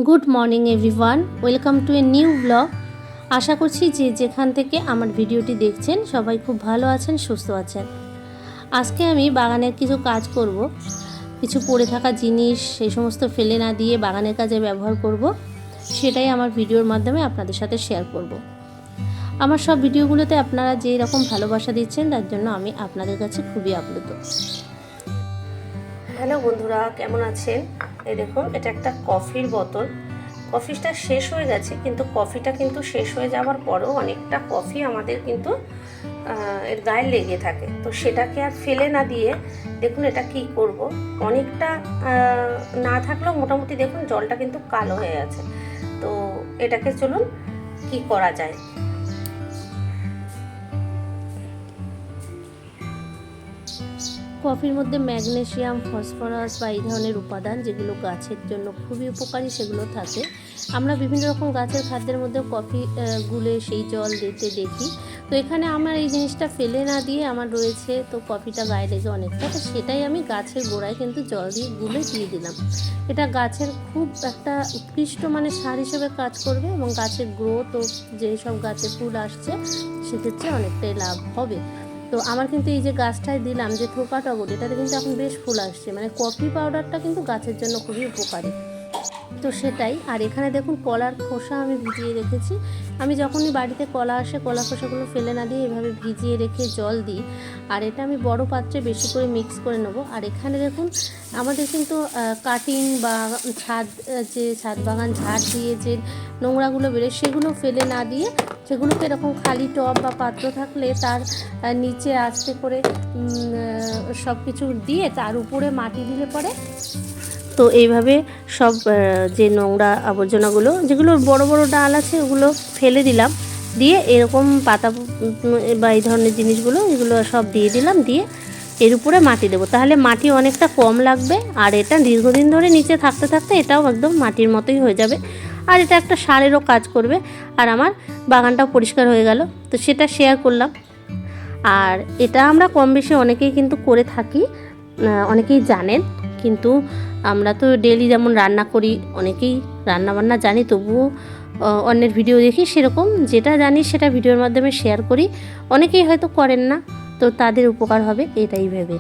Good morning everyone, welcome to a new blog. আশা করছি যে যেখান থেকে আমার ভিডিওটি দেখছেন সবাই খুব ভালো আছেন, সুস্থ আছেন। আজকে আমি বাগানের কিছু কাজ করব, কিছু পড়ে থাকা জিনিস সেই সমস্ত ফেলে না দিয়ে বাগানের কাজে ব্যবহার করব, সেটাই আমার ভিডিওর মাধ্যমে আপনাদের সাথে শেয়ার করব। আমার সব ভিডিওগুলোতে আপনারা যেই রকম ভালোবাসা দিচ্ছেন তার জন্য আমি আপনাদের কাছে খুবই আপ্লুত। হ্যালো বন্ধুরা, কেমন আছেন? এই দেখুন, এটা একটা কফির বোতল। কফিটা শেষ হয়ে গেছে, কিন্তু কফিটা কিন্তু শেষ হয়ে যাওয়ার পরেও অনেকটা কফি আমাদের কিন্তু এর গায়ে লেগে থাকে। তো সেটাকে আর ফেলে না দিয়ে দেখুন এটা কি করব, অনেকটা না থাকলেও মোটামুটি দেখুন জলটা কিন্তু কালো হয়ে আছে। তো এটাকে চলুন কি করা যায়। কফির মধ্যে ম্যাগনেসিয়াম, ফসফরাস বা এই ধরনের উপাদান যেগুলো গাছের জন্য খুবই উপকারী সেগুলো থাকে। আমরা বিভিন্ন রকম গাছের খাদ্যের মধ্যে কফি গুলে সেই জল দিতে দেখি। তো এখানে আমার এই জিনিসটা ফেলে না দিয়ে আমার রয়েছে, তো কফিটা গায়ে লেগে অনেকটা, তো সেটাই আমি গাছের গোড়ায় কিন্তু জল দিয়ে গুলে দিয়ে দিলাম। এটা গাছের খুব একটা উৎকৃষ্ট মানে সার হিসেবে কাজ করবে এবং গাছের গ্রোথ ও যেসব গাছে ফুল আসছে সেক্ষেত্রে অনেকটাই লাভ হবে। তো আমার কিন্তু এই যে গাছটায় দিলাম যে থোকা টগর, এটাতে কিন্তু এখন বেশ ফুল আসছে, মানে কফি পাউডারটা কিন্তু গাছের জন্য খুবই উপকারী। তো সেটাই। আর এখানে দেখুন কলার খোসা আমি ভিজিয়ে রেখেছি। আমি যখনই বাড়িতে কলা আসে কলা খোসাগুলো ফেলে না দিয়ে এভাবে ভিজিয়ে রেখে জল দিই। আর এটা আমি বড় পাত্রে বেশি করে মিক্স করে নেব। আর এখানে দেখুন আমাদের কিন্তু কাটিং বা ছাদ বাগান ঝাড় দিয়ে যে নোংরাগুলো বেরোয় সেগুলো ফেলে না দিয়ে সেগুলোকে এরকম খালি টব বা পাত্র থাকলে তার নিচে আস্তে করে সব কিছু দিয়ে তার উপরে মাটি দিলে পরে, তো এইভাবে সব যে নোংরা আবর্জনাগুলো যেগুলো বড় বড় ডাল আছে ওগুলো ফেলে দিলাম, দিয়ে এরকম পাতা বা এই ধরনের জিনিসগুলো এগুলো সব দিয়ে দিলাম, দিয়ে এর উপরে মাটি দেবো। তাহলে মাটি অনেকটা কম লাগবে আর এটা দীর্ঘদিন ধরে নিচে থাকতে থাকতে এটাও একদম মাটির মতোই হয়ে যাবে। আর এটা একটা সারেরও কাজ করবে। আর আমার বাগানটাও পরিষ্কার হয়ে গেল। তো সেটা শেয়ার করলাম। আর এটা আমরা কম বেশি অনেকেই কিন্তু করে থাকি, অনেকেই জানেন। কিন্তু আমরা তো ডেলি যেমন রান্না করি, অনেকেই রান্নাবান্না জানি, তবুও অন্যের ভিডিও দেখি, সেরকম যেটা জানি সেটা ভিডিওর মাধ্যমে শেয়ার করি। অনেকেই হয়তো করেন না, তো তাদের উপকার হবে এটাই ভেবে।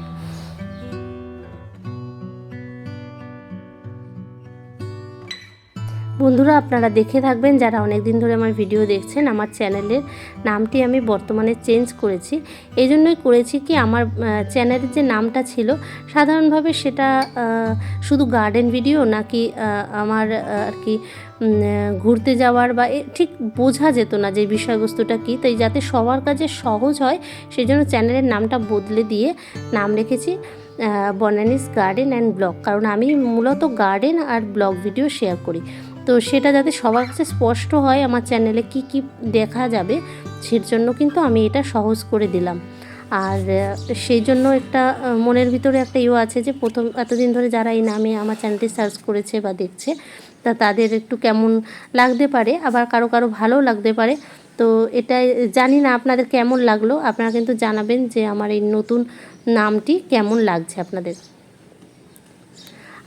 বন্ধুরা, আপনারা দেখে থাকবেন যারা অনেক দিন ধরে আমার ভিডিও দেখছেন, আমার চ্যানেলের নামটি আমি বর্তমানে চেঞ্জ করেছি। এই জন্যই করেছি কি, আমার চ্যানেলের যে নামটা ছিল সাধারণভাবে সেটা শুধু গার্ডেন ভিডিও নাকি আমার আর কি ঘুরতে যাওয়ার বা ঠিক বোঝা যেত না যে বিষয়বস্তুটা কী। তাই যাতে সবার কাছে সহজ হয় সেই জন্য চ্যানেলের নামটা বদলে দিয়ে নাম রেখেছি বনানীস গার্ডেন অ্যান্ড ব্লগ। কারণ আমি মূলত গার্ডেন আর ব্লগ ভিডিও শেয়ার করি। তো সেটা যাতে সবার কাছে স্পষ্ট হয় আমার চ্যানেলে কি কি দেখা যাবে, সেই জন্য কিন্তু আমি এটা সহজ করে দিলাম। আর সেই জন্য একটা মনের ভিতরে একটা আছে যে প্রথম এতদিন ধরে যারা এই নামে আমার চ্যানেলটি সার্চ করেছে বা দেখছে, তা তাদের একটু কেমন লাগতে পারে, আবার কারো কারো ভালোও লাগতে পারে। তো এটাই জানি না আপনাদের কেমন লাগলো, আপনারা কিন্তু জানাবেন যে আমার এই নতুন নামটি কেমন লাগছে আপনাদের।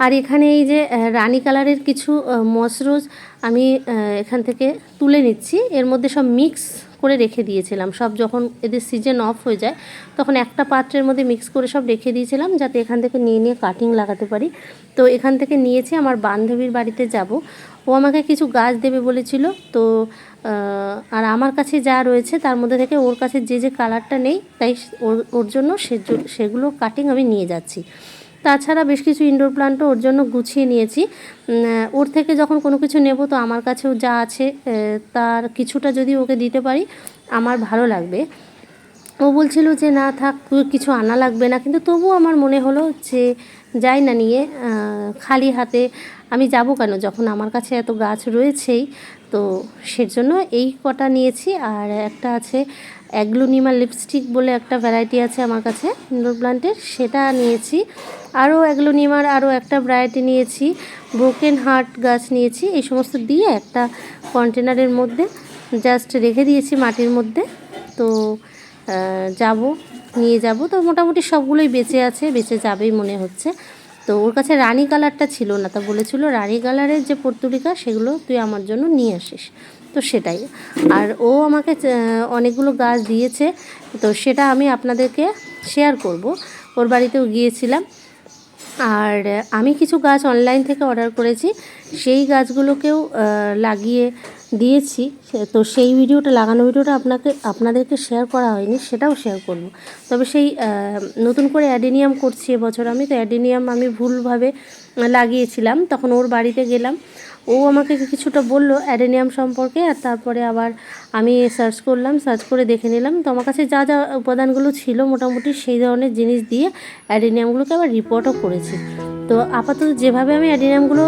আর এখানে এই যে রানি কালারের কিছু মসরোজ আমি এখান থেকে তুলে নিচ্ছি, এর মধ্যে সব মিক্স করে রেখে দিয়েছিলাম। সব যখন এদের সিজন অফ হয়ে যায় তখন একটা পাত্রের মধ্যে মিক্স করে সব রেখে দিয়েছিলাম যাতে এখান থেকে নিয়ে নিয়ে কাটিং লাগাতে পারি। তো এখান থেকে নিয়েছি, আমার বান্ধবীর বাড়িতে যাব, ও আমাকে কিছু গাছ দেবে বলেছিল। তো আর আমার কাছে যা রয়েছে তার মধ্যে থেকে ওর কাছে যে যে কালারটা নেই, তাই ওর জন্য সেগুলো কাটিং আমি নিয়ে যাচ্ছি। তাছাড়া বেশ কিছু ইনডোর প্লান্টও ওর জন্য গুছিয়ে নিয়েছি। ওর থেকে যখন কোনো কিছু নেব তো আমার কাছেও যা আছে তার কিছুটা যদি ওকে দিতে পারি আমার ভালো লাগবে। ও বলছিল যে না থাক, কিছু আনা লাগবে না, কিন্তু তবুও আমার মনে হলো যে যাই না নিয়ে, খালি হাতে আমি যাব কেন যখন আমার কাছে এত গাছ রয়েছেই। তো সেজন্য এই কটা নিয়েছি। আর একটা আছে অ্যাগ্লোনিমা লিপস্টিক বলে একটা ভ্যারাইটি আছে আমার কাছে ইনডোর প্লান্টের, সেটা নিয়েছি। আরও অ্যাগ্লোনিমার আরও একটা ভ্যারাইটি নিয়েছি, ব্রোকেন হার্ট গাছ নিয়েছি। এই সমস্ত দিয়ে একটা কন্টেনারের মধ্যে জাস্ট রেখে দিয়েছি মাটির মধ্যে। তো নিয়ে যাব। তো মোটামুটি সবগুলোই বেঁচে আছে, বেঁচে যাবেই মনে হচ্ছে। তো ওর কাছে রানী কালারটা ছিল না, তা বলেছিল রানী কালারের যে পর্তুলিকা সেগুলো তুই আমার জন্য নিয়ে আসিস। তো সেটাই। আর ও আমাকে অনেকগুলো গাছ দিয়েছে, তো সেটা আমি আপনাদেরকে শেয়ার করব। ওর বাড়িতেও গিয়েছিলাম, আর আমি কিছু গাছ অনলাইন থেকে অর্ডার করেছি, সেই গাছগুলোকেও লাগিয়ে দিয়েছি। তো সেই ভিডিওটা, লাগানো ভিডিওটা আপনাদেরকে শেয়ার করা হয়নি, সেটাও শেয়ার করব। তবে সেই নতুন করে অ্যাডেনিয়াম করছি এবছর আমি। তো অ্যাডেনিয়াম আমি ভুলভাবে লাগিয়েছিলাম, তখন ওর বাড়িতে গেলাম, ও আমাকে কিছুটা বললো অ্যাডেনিয়াম সম্পর্কে, আর তারপরে আবার আমি সার্চ করলাম, সার্চ করে দেখে নিলাম। তো আমার কাছে যা যা উপাদানগুলো ছিল মোটামুটি সেই ধরনের জিনিস দিয়ে অ্যাডেনিয়ামগুলোকে আবার রিপোর্টও করেছি। তো আপাতত যেভাবে আমি অ্যাডেনিয়ামগুলো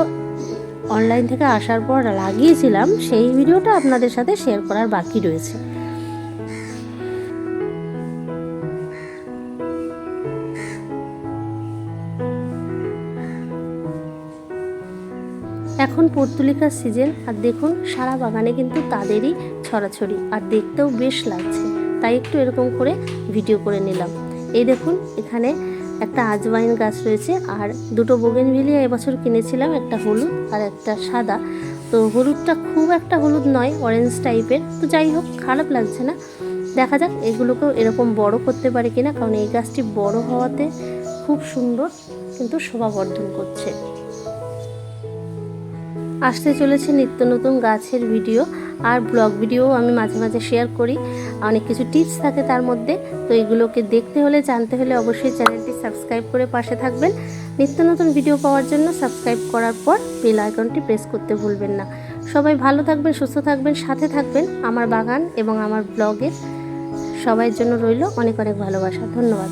অনলাইন থেকে আসার পর লাগিয়েছিলাম সেই ভিডিওটা আপনাদের সাথে শেয়ার করার বাকি রয়েছে। এখন পর্তুলিকার সিজন, আর দেখুন সারা বাগানে কিন্তু তাদেরই ছড়াছড়ি, আর দেখতেও বেশ লাগছে, তাই একটু এরকম করে ভিডিও করে নিলাম। এই দেখুন এখানে একটা আজওয়াইন গাছ রয়েছে, আর দুটো বোগেনভিলিয়া এবছর কিনেছিলাম, একটা হলুদ আর একটা সাদা। তো হলুদটা খুব একটা হলুদ নয়, অরেঞ্জ টাইপের, তো যাই হোক খারাপ লাগছে না। দেখা যাক এগুলোকেও এরকম বড় করতে পারে কিনা, কারণ এই গাছটি বড় হওয়াতে খুব সুন্দর কিন্তু শোভাবর্ধন করছে। আসতে চলেছে নিত্য নতুন গাছের ভিডিও, আর ব্লগ ভিডিও আমি মাঝে মাঝে শেয়ার করি, অনেক কিছু টিপস থাকে তার মধ্যে। তো এগুলোকে দেখতে হলে, জানতে হলে অবশ্যই চ্যানেলটি সাবস্ক্রাইব করে পাশে থাকবেন। নিত্য নতুন ভিডিও পাওয়ার জন্য সাবস্ক্রাইব করার পর বেল আইকনটি প্রেস করতে ভুলবেন না। সবাই ভালো থাকবেন, সুস্থ থাকবেন, সাথে থাকবেন। আমার বাগান এবং আমার ব্লগের সবাইয়ের জন্য রইল অনেক অনেক ভালোবাসা। ধন্যবাদ।